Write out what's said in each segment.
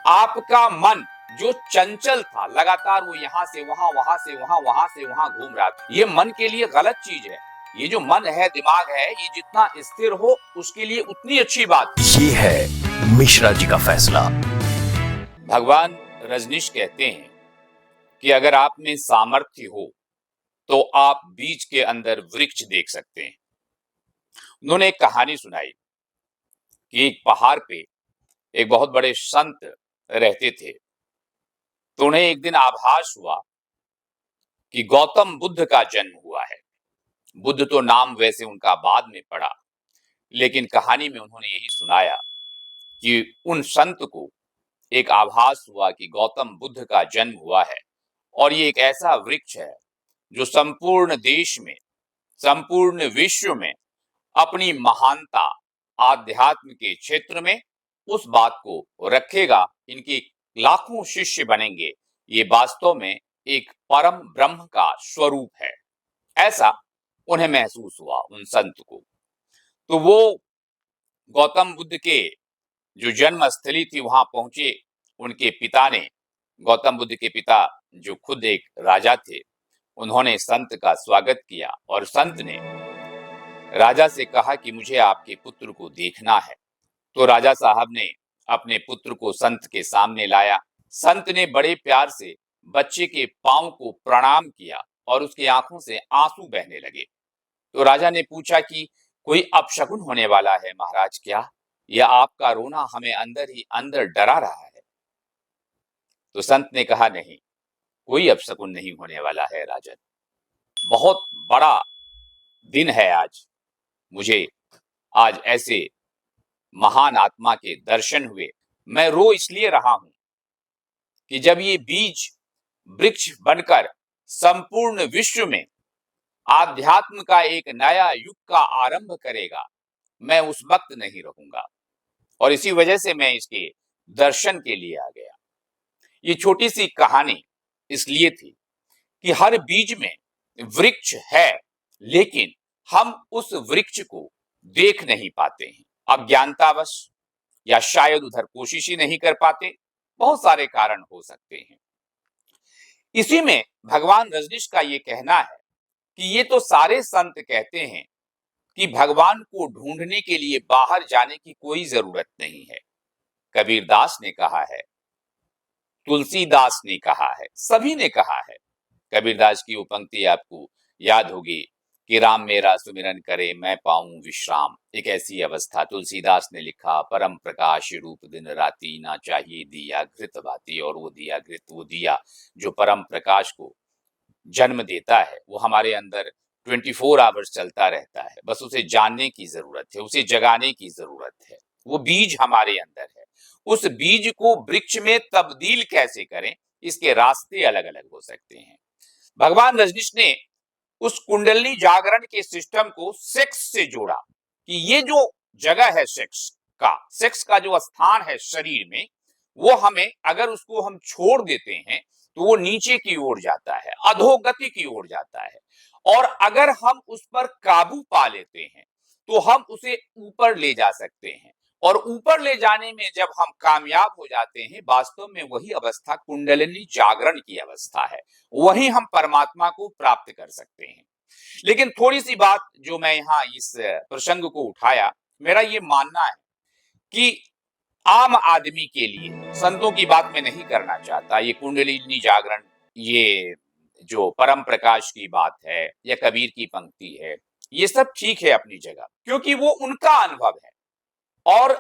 आपका मन जो चंचल था, लगातार वो यहाँ से वहां, वहां से वहां, वहां से वहां घूम रहा था, ये मन के लिए गलत चीज है। ये जो मन है, दिमाग है, ये जितना स्थिर हो उसके लिए उतनी अच्छी बात। ये है मिश्रा जी का फैसला। भगवान रजनीश कहते हैं कि अगर आप में सामर्थ्य हो तो आप बीज के अंदर वृक्ष देख सकते हैं। उन्होंने एक कहानी सुनाई कि एक पहाड़ पे एक बहुत बड़े संत रहते थे। तो उन्हें एक दिन आभास हुआ कि गौतम बुद्ध का जन्म हुआ है। बुद्ध तो नाम वैसे उनका बाद में पड़ा, लेकिन कहानी में उन्होंने यही सुनाया कि उन संत को एक आभास हुआ कि गौतम बुद्ध का जन्म हुआ है और ये एक ऐसा वृक्ष है जो संपूर्ण देश में, संपूर्ण विश्व में अपनी महानता आध्यात्म के क्षेत्र में उस बात को रखेगा। इनके लाखों शिष्य बनेंगे। ये वास्तव में एक परम ब्रह्म का स्वरूप है, ऐसा उन्हें महसूस हुआ उन संत को। तो वो गौतम बुद्ध के जो जन्म स्थली थी वहां पहुंचे। उनके पिता ने, गौतम बुद्ध के पिता जो खुद एक राजा थे, उन्होंने संत का स्वागत किया और संत ने राजा से कहा कि मुझे आपके पुत्र को देखना है। तो राजा साहब ने अपने पुत्र को संत के सामने लाया। संत ने बड़े प्यार से बच्चे के पांव को प्रणाम किया और उसकी आंखों से आंसू बहने लगे। तो राजा ने पूछा कि कोई अपशकुन होने वाला है महाराज क्या? या आपका रोना हमें अंदर ही अंदर डरा रहा है? तो संत ने कहा नहीं, कोई अपशकुन नहीं होने वाला है राजन। बहुत बड़ा दिन है आज। मुझे आज ऐसे महान आत्मा के दर्शन हुए। मैं रो इसलिए रहा हूं कि जब ये बीज वृक्ष बनकर संपूर्ण विश्व में आध्यात्म का एक नया युग का आरंभ करेगा, मैं उस वक्त नहीं रहूंगा। और इसी वजह से मैं इसके दर्शन के लिए आ गया। ये छोटी सी कहानी इसलिए थी कि हर बीज में वृक्ष है, लेकिन हम उस वृक्ष को देख नहीं पाते हैं, अज्ञानतावश, या शायद उधर कोशिश ही नहीं कर पाते। बहुत सारे कारण हो सकते हैं। इसी में भगवान रजनीश का ये कहना है कि ये तो सारे संत कहते हैं कि भगवान को ढूंढने के लिए बाहर जाने की कोई जरूरत नहीं है। कबीरदास ने कहा है, तुलसीदास ने कहा है, सभी ने कहा है। कबीरदास की वो पंक्ति आपको याद होगी कि राम मेरा सुमिरन करे मैं पाऊं विश्राम। एक ऐसी अवस्था तुलसीदास ने लिखा, परम प्रकाश रूप दिन राती ना चाहिए दिया घृत भाती। और वो दिया घृत, वो दिया जो परम प्रकाश को जन्म देता है, वो हमारे अंदर 24 आवर्स चलता रहता है। बस उसे जानने की जरूरत है, उसे जगाने की जरूरत है। वो बीज हमारे अंदर है। उस बीज को वृक्ष में तब्दील कैसे करें, इसके रास्ते अलग अलग हो सकते हैं। भगवान रजनीश ने उस कुंडली जागरण के सिस्टम को सेक्स से जोड़ा कि ये जो जगह है सेक्स का जो स्थान है शरीर में, वो हमें, अगर उसको हम छोड़ देते हैं तो वो नीचे की ओर जाता है, अधोगति की ओर जाता है। और अगर हम उस पर काबू पा लेते हैं तो हम उसे ऊपर ले जा सकते हैं। और ऊपर ले जाने में जब हम कामयाब हो जाते हैं, वास्तव में वही अवस्था कुंडलिनी जागरण की अवस्था है। वही हम परमात्मा को प्राप्त कर सकते हैं। लेकिन थोड़ी सी बात जो मैं यहाँ इस प्रसंग को उठाया, मेरा ये मानना है कि आम आदमी के लिए, संतों की बात मैं नहीं करना चाहता, ये कुंडलिनी जागरण, ये जो परम प्रकाश की बात है या कबीर की पंक्ति है, ये सब ठीक है अपनी जगह, क्योंकि वो उनका अनुभव है। और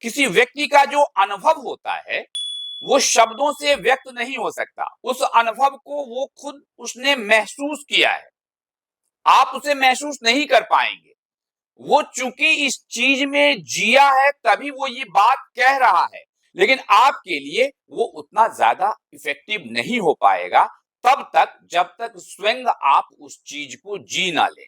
किसी व्यक्ति का जो अनुभव होता है वो शब्दों से व्यक्त नहीं हो सकता। उस अनुभव को वो खुद उसने महसूस किया है, आप उसे महसूस नहीं कर पाएंगे। वो चूंकि इस चीज में जिया है तभी वो ये बात कह रहा है, लेकिन आपके लिए वो उतना ज्यादा इफेक्टिव नहीं हो पाएगा तब तक जब तक स्वयं आप उस चीज को जी ना लें।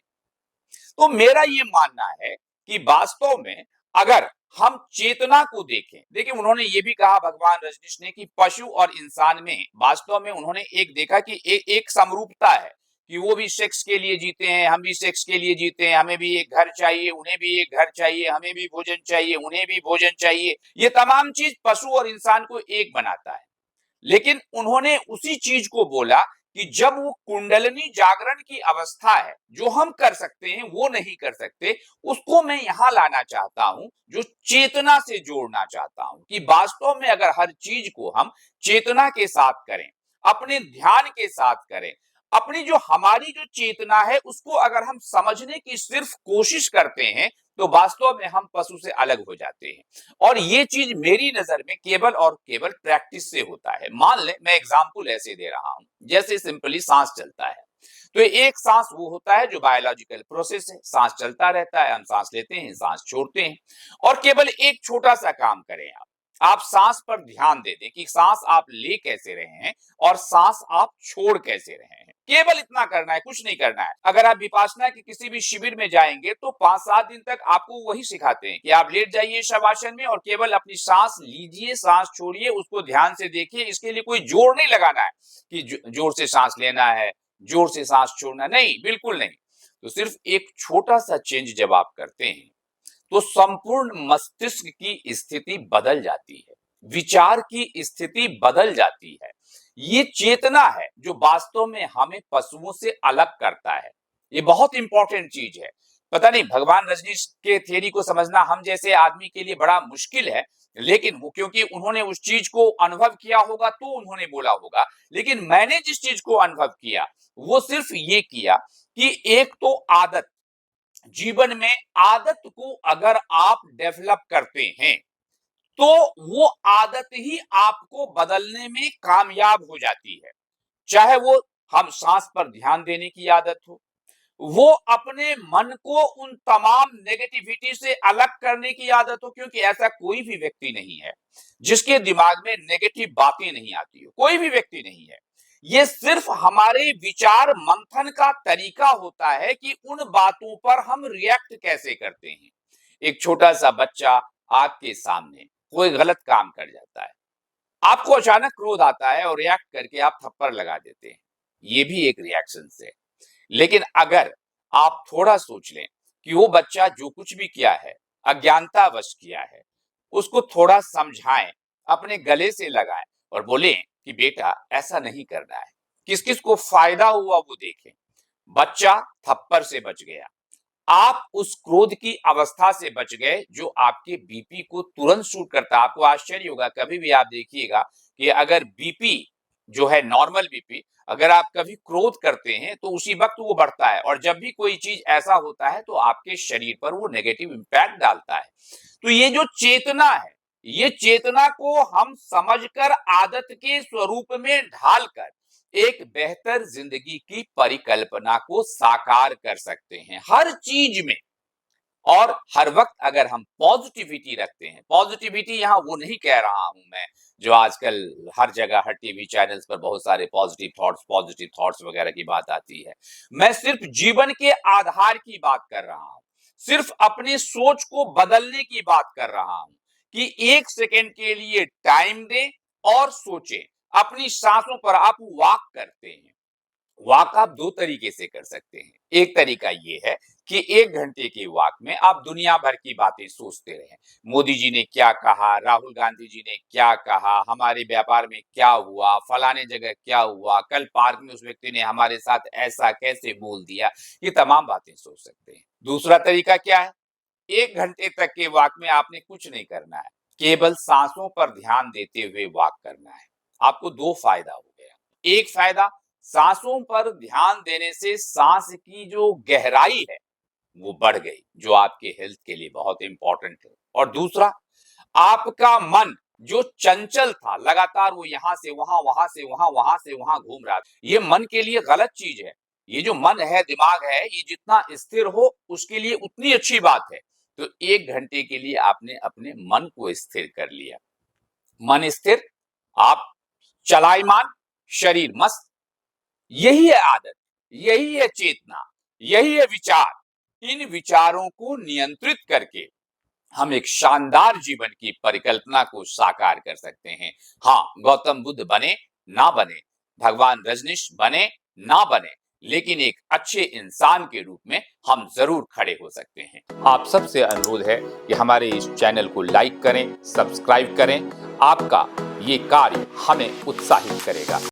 तो मेरा ये मानना है कि वास्तव में अगर हम चेतना को देखें, देखिए उन्होंने ये भी कहा भगवान रजनीश ने कि पशु और इंसान में वास्तव में उन्होंने एक देखा कि एक समरूपता है कि वो भी सेक्स के लिए जीते हैं, हम भी सेक्स के लिए जीते हैं, हमें भी एक घर चाहिए, उन्हें भी एक घर चाहिए, हमें भी भोजन चाहिए, उन्हें भी भोजन चाहिए। ये तमाम चीज पशु और इंसान को एक बनाता है। लेकिन उन्होंने उसी चीज को बोला कि जब वो कुंडलिनी जागरण की अवस्था है, जो हम कर सकते हैं वो नहीं कर सकते, उसको मैं यहां लाना चाहता हूं, जो चेतना से जोड़ना चाहता हूं कि वास्तव में अगर हर चीज को हम चेतना के साथ करें, अपने ध्यान के साथ करें, अपनी जो हमारी जो चेतना है उसको अगर हम समझने की सिर्फ कोशिश करते हैं, तो वास्तव में हम पशु से अलग हो जाते हैं। और ये चीज मेरी नजर में केवल और केवल प्रैक्टिस से होता है। मान ले मैं एग्जांपल ऐसे दे रहा हूं, जैसे सिंपली सांस चलता है, तो एक सांस वो होता है जो बायोलॉजिकल प्रोसेस है, सांस चलता रहता है, हम सांस लेते हैं, सांस छोड़ते हैं। और केवल एक छोटा सा काम करें आप सांस पर ध्यान दे दें कि सांस आप ले कैसे रहे हैं और सांस आप छोड़ कैसे रहे हैं। केवल इतना करना है, कुछ नहीं करना है। अगर आप विपासना के किसी भी शिविर में जाएंगे तो 5-7 दिन तक आपको वही सिखाते हैं कि आप लेट जाइए शवासन में और केवल अपनी सांस लीजिए, सांस छोड़िए, उसको ध्यान से देखिए। इसके लिए कोई जोर नहीं लगाना है कि जोर से सांस लेना है, जोर से सांस छोड़ना, नहीं, बिल्कुल नहीं। तो सिर्फ एक छोटा सा चेंज जब आप करते हैं तो संपूर्ण मस्तिष्क की स्थिति बदल जाती है, विचार की स्थिति बदल जाती है। ये चेतना है जो वास्तव में हमें पशुओं से अलग करता है। ये बहुत इंपॉर्टेंट चीज है। पता नहीं भगवान रजनीश के थ्योरी को समझना हम जैसे आदमी के लिए बड़ा मुश्किल है, लेकिन वो क्योंकि उन्होंने उस चीज को अनुभव किया होगा तो उन्होंने बोला होगा। लेकिन मैंने जिस चीज को अनुभव किया वो सिर्फ ये किया कि एक तो आदत, जीवन में आदत को अगर आप डेवलप करते हैं तो वो आदत ही आपको बदलने में कामयाब हो जाती है। चाहे वो हम सांस पर ध्यान देने की आदत हो, वो अपने मन को उन तमाम नेगेटिविटी से अलग करने की आदत हो, क्योंकि ऐसा कोई भी व्यक्ति नहीं है जिसके दिमाग में नेगेटिव बातें नहीं आती हो, कोई भी व्यक्ति नहीं है। ये सिर्फ हमारे विचार मंथन का तरीका होता है कि उन बातों पर हम रिएक्ट कैसे करते हैं। एक छोटा सा बच्चा आपके सामने कोई गलत काम कर जाता है, आपको अचानक क्रोध आता है और रिएक्ट करके आप थप्पड़ लगा देते हैं, ये भी एक रिएक्शन से। लेकिन अगर आप थोड़ा सोच लें कि वो बच्चा जो कुछ भी किया है अज्ञानतावश किया है, उसको थोड़ा समझाएं, अपने गले से लगाएं और बोलें कि बेटा ऐसा नहीं करना है, किस किस को फायदा हुआ वो देखें। बच्चा थप्पड़ से बच गया, आप उस क्रोध की अवस्था से बच गए जो आपके बीपी को तुरंत शूट करता है। आपको आश्चर्य होगा, कभी भी आप देखिएगा कि अगर बीपी जो है नॉर्मल बीपी, अगर आप कभी क्रोध करते हैं तो उसी वक्त वो बढ़ता है, और जब भी कोई चीज ऐसा होता है तो आपके शरीर पर वो नेगेटिव इंपैक्ट डालता है। तो ये जो चेतना है, ये चेतना को हम समझकर आदत के स्वरूप में ढालकर एक बेहतर जिंदगी की परिकल्पना को साकार कर सकते हैं हर चीज में। और हर वक्त अगर हम पॉजिटिविटी रखते हैं, पॉजिटिविटी यहां वो नहीं कह रहा हूं मैं जो आजकल हर जगह हर टीवी चैनल्स पर बहुत सारे पॉजिटिव थॉट्स वगैरह की बात आती है। मैं सिर्फ जीवन के आधार की बात कर रहा हूं, सिर्फ अपनी सोच को बदलने की बात कर रहा हूं कि 1 सेकेंड के लिए टाइम दें और सोचें। अपनी सांसों पर आप वॉक करते हैं, वॉक आप 2 तरीके से कर सकते हैं। एक तरीका ये है कि 1 घंटे के वॉक में आप दुनिया भर की बातें सोचते रहें। मोदी जी ने क्या कहा, राहुल गांधी जी ने क्या कहा, हमारे व्यापार में क्या हुआ, फलाने जगह क्या हुआ, कल पार्क में उस व्यक्ति ने हमारे साथ ऐसा कैसे बोल दिया, ये तमाम बातें सोच सकते हैं। दूसरा तरीका क्या है? 1 घंटे तक के वॉक में आपने कुछ नहीं करना है, केवल सांसों पर ध्यान देते हुए वॉक करना है। आपको 2 फायदा हो गया। एक फायदा, सांसों पर ध्यान देने से सांस की जो गहराई है वो बढ़ गई, जो आपके हेल्थ के लिए बहुत इंपॉर्टेंट है। और दूसरा, आपका मन जो चंचल था, लगातार वो यहां से वहां, वहां से वहां, वहां से वहां घूम रहा था, ये मन के लिए गलत चीज है। ये जो मन है, दिमाग है, ये जितना स्थिर हो उसके लिए उतनी अच्छी बात है। तो 1 घंटे के लिए आपने अपने मन को स्थिर कर लिया। मन स्थिर, आप चलायमान, शरीर मस्त। यही है आदत, यही है चेतना, यही है विचार। इन विचारों को नियंत्रित करके हम एक शानदार जीवन की परिकल्पना को साकार कर सकते हैं। हाँ, गौतम बुद्ध बने ना बने, भगवान रजनीश बने ना बने, लेकिन एक अच्छे इंसान के रूप में हम जरूर खड़े हो सकते हैं। आप सबसे अनुरोध है कि हमारे इस चैनल को लाइक करें, सब्सक्राइब करें। आपका ये कार्य हमें उत्साहित करेगा।